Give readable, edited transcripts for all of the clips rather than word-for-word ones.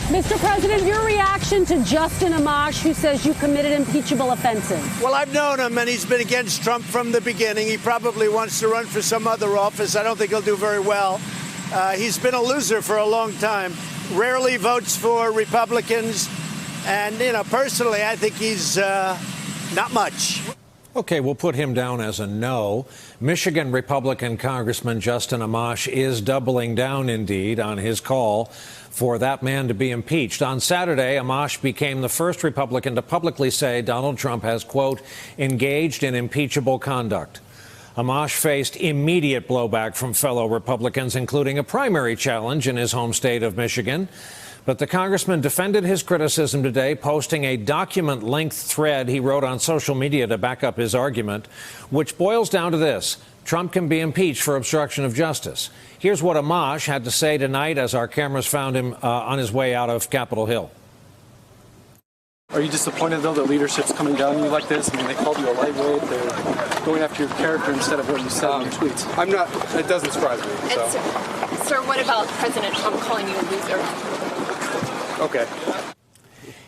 Mr. President, your reaction to Justin Amash, who says you committed impeachable offenses. Well, I've known him, and he's been against Trump from the beginning. He probably wants to run for some other office. I don't think he'll do very well. He's been a loser for a long time. Rarely votes for Republicans. And, personally, I think he's not much. Okay, we'll put him down as a no. Michigan Republican Congressman Justin Amash is doubling down, indeed, on his call for that man to be impeached. On Saturday, Amash became the first Republican to publicly say Donald Trump has, quote, engaged in impeachable conduct. Amash faced immediate blowback from fellow Republicans, including a primary challenge in his home state of Michigan. But the congressman defended his criticism today, posting a document-length thread he wrote on social media to back up his argument, which boils down to this: Trump can be impeached for obstruction of justice. Here's what Amash had to say tonight as our cameras found him on his way out of Capitol Hill. Are you disappointed, though, that leadership's coming down on you like this? I mean, they called you a lightweight. They're going after your character instead of what you said in your tweets. I'm not. It doesn't surprise me. So. Sir, what about President Trump calling you a loser? Okay.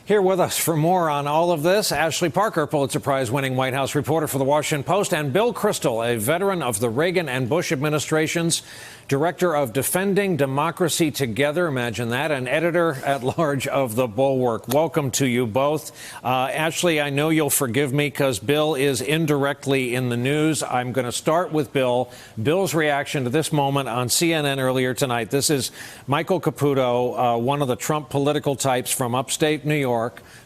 Here with us for more on all of this, Ashley Parker, Pulitzer Prize-winning White House reporter for The Washington Post, and Bill Kristol, a veteran of the Reagan and Bush administrations, director of Defending Democracy Together, imagine that, and editor-at-large of The Bulwark. Welcome to you both. Ashley, I know you'll forgive me because Bill is indirectly in the news. I'm going to start with Bill. Bill's reaction to this moment on CNN earlier tonight. This is Michael Caputo, one of the Trump political types from upstate New York,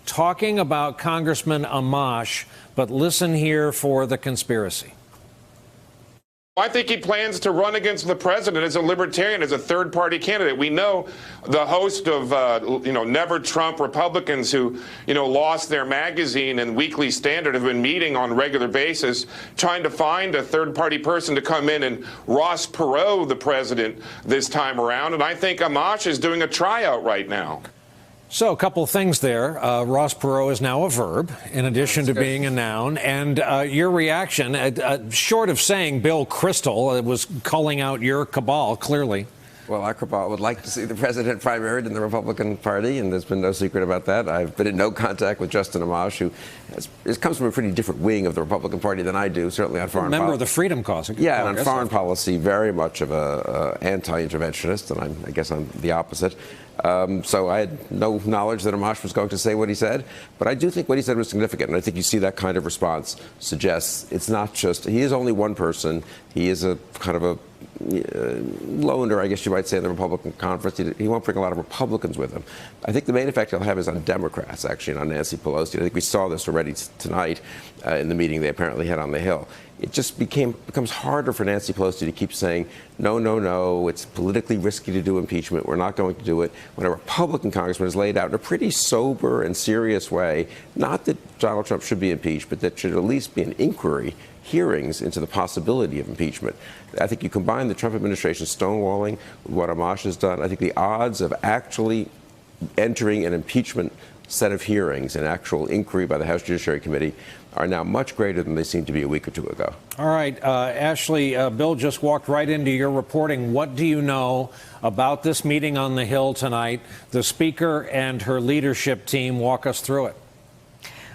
talking about Congressman Amash, but listen here for the conspiracy. I think he plans to run against the president as a libertarian, as a third-party candidate. We know the host of, Never Trump Republicans who, lost their magazine and Weekly Standard have been meeting on a regular basis, trying to find a third-party person to come in and Ross Perot the president this time around. And I think Amash is doing a tryout right now. So a couple of things there. Ross Perot is now a verb, in addition to being a noun. And your reaction, short of saying Bill Kristol, was calling out your cabal, clearly. Well, our cabal would like to see the president primaried in the Republican Party, and there's been no secret about that. I've been in no contact with Justin Amash, who comes from a pretty different wing of the Republican Party than I do, certainly on foreign policy. Member of the Freedom Cause. Yeah, and on foreign policy, very much of a anti-interventionist, and I guess I'm the opposite. So I had no knowledge that Amash was going to say what he said, but I do think what he said was significant, and I think you see that kind of response suggests it's not just, he is only one person, he is a kind of a loner, I guess you might say, in the Republican conference. He won't bring a lot of Republicans with him. I think the main effect he'll have is on Democrats, actually, and on Nancy Pelosi. I think we saw this already tonight in the meeting they apparently had on the Hill. It just becomes harder for Nancy Pelosi to keep saying, no, no, no, it's politically risky to do impeachment. We're not going to do it. When a Republican congressman has laid out in a pretty sober and serious way, not that Donald Trump should be impeached, but that should at least be an inquiry, hearings into the possibility of impeachment. I think you combine the Trump administration stonewalling with what Amash has done, I think the odds of actually entering an impeachment set of hearings, an actual inquiry by the House Judiciary Committee, are now much greater than they seemed to be a week or two ago. All right, Ashley, Bill just walked right into your reporting. What do you know about this meeting on the Hill tonight? The Speaker and her leadership team, walk us through it.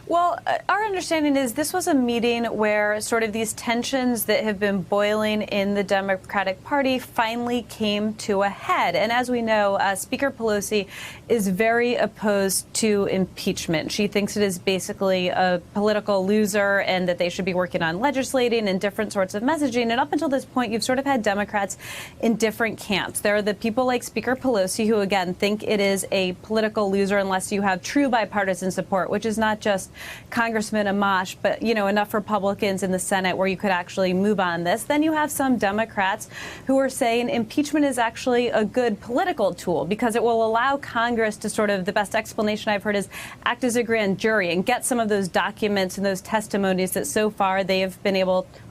Well, our understanding is this was a meeting where sort of these tensions that have been boiling in the Democratic Party finally came to a head. And as we know, Speaker Pelosi is very opposed to impeachment. She thinks it is basically a political loser and that they should be working on legislating and different sorts of messaging. And up until this point, you've sort of had Democrats in different camps. There are the people like Speaker Pelosi who, again, think it is a political loser unless you have true bipartisan support, which is not just Congressman Amash, but, enough Republicans in the Senate where you could actually move on this. Then you have some Democrats who are saying impeachment is actually a good political tool because it will allow Congress to sort of, the best explanation I've heard is act as a grand jury and get some of those documents and those testimonies that so far they have been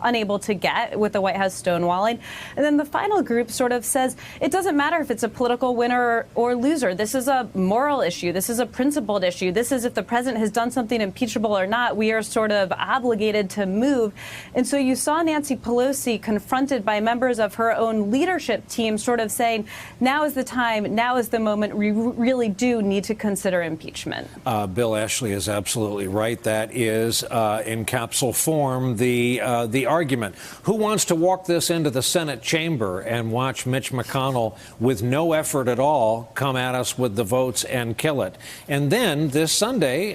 unable to get with the White House stonewalling. And then the final group sort of says it doesn't matter if it's a political winner or loser. This is a moral issue. This is a principled issue. This is if the president has done something impeachable or not, we are sort of obligated to move. And so you saw Nancy Pelosi confronted by members of her own leadership team sort of saying, now is the time, now is the moment, we really do need to consider impeachment. Bill Ashley is absolutely right. That is, in capsule form, the argument. Who wants to walk this into the Senate chamber and watch Mitch McConnell, with no effort at all, come at us with the votes and kill it? And then this Sunday,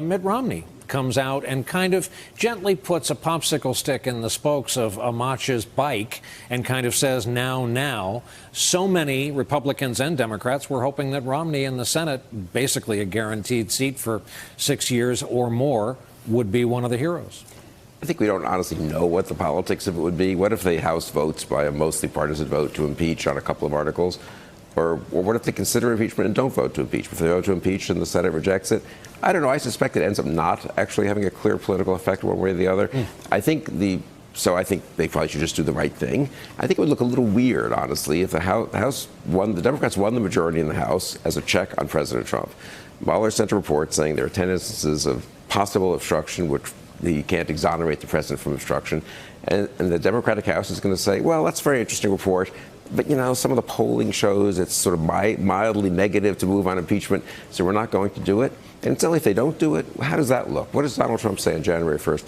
Mitt Romney comes out and kind of gently puts a popsicle stick in the spokes of Amash's bike and kind of says, now. So many Republicans and Democrats were hoping that Romney in the Senate, basically a guaranteed seat for 6 years or more, would be one of the heroes. I think we don't honestly know what the politics of it would be. What if the House votes by a mostly partisan vote to impeach on a couple of articles? Or what if they consider impeachment and don't vote to impeach? If they vote to impeach and the Senate rejects it, I don't know. I suspect it ends up not actually having a clear political effect one way or the other. I think they probably should just do the right thing. I think it would look a little weird, honestly, if the House won, the Democrats won the majority in the House as a check on President Trump. Mueller sent a report saying there are 10 instances of possible obstruction, which he can't exonerate the president from obstruction. And the Democratic House is going to say, well, that's a very interesting report, but, some of the polling shows it's sort of mildly negative to move on impeachment, so we're not going to do it. And incidentally, if they don't do it, how does that look? What does Donald Trump say on January 1st,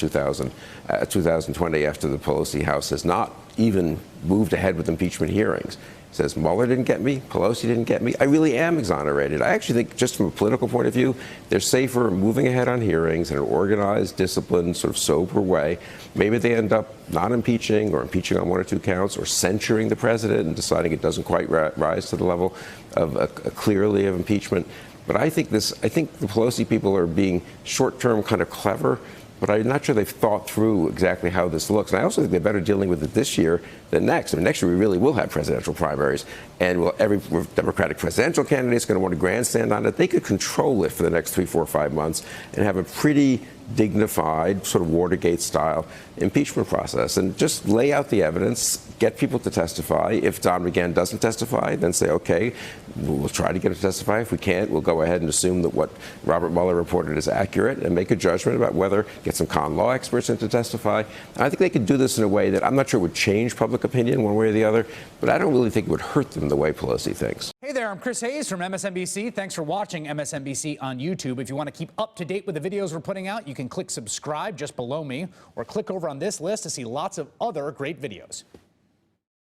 2020, after the Pelosi House has not even moved ahead with impeachment hearings? He says, Mueller didn't get me, Pelosi didn't get me. I really am exonerated. I actually think, just from a political point of view, they're safer moving ahead on hearings in an organized, disciplined, sort of sober way. Maybe they end up not impeaching or impeaching on 1 or 2 counts or censuring the president and deciding it doesn't quite rise to the level of clearly of impeachment. But I think the Pelosi people are being short-term kind of clever, but I'm not sure they've thought through exactly how this looks. And I also think they're better dealing with it this year than next. I mean, next year we really will have presidential primaries, and every Democratic presidential candidate is going to want to grandstand on it. They could control it for the next 3, 4, 5 months and have a pretty dignified, sort of Watergate-style impeachment process, and just lay out the evidence, get people to testify. If Don McGahn doesn't testify, then say, okay, we'll try to get him to testify. If we can't, we'll go ahead and assume that what Robert Mueller reported is accurate and make a judgment about whether get some con law experts in to testify. And I think they could do this in a way that I'm not sure would change public opinion one way or the other, but I don't really think it would hurt them the way Pelosi thinks. Hey there, I'm Chris Hayes from MSNBC. Thanks for watching MSNBC on YouTube. If you want to keep up to date with the videos we're putting out, you can click subscribe just below me or click over on this list to see lots of other great videos.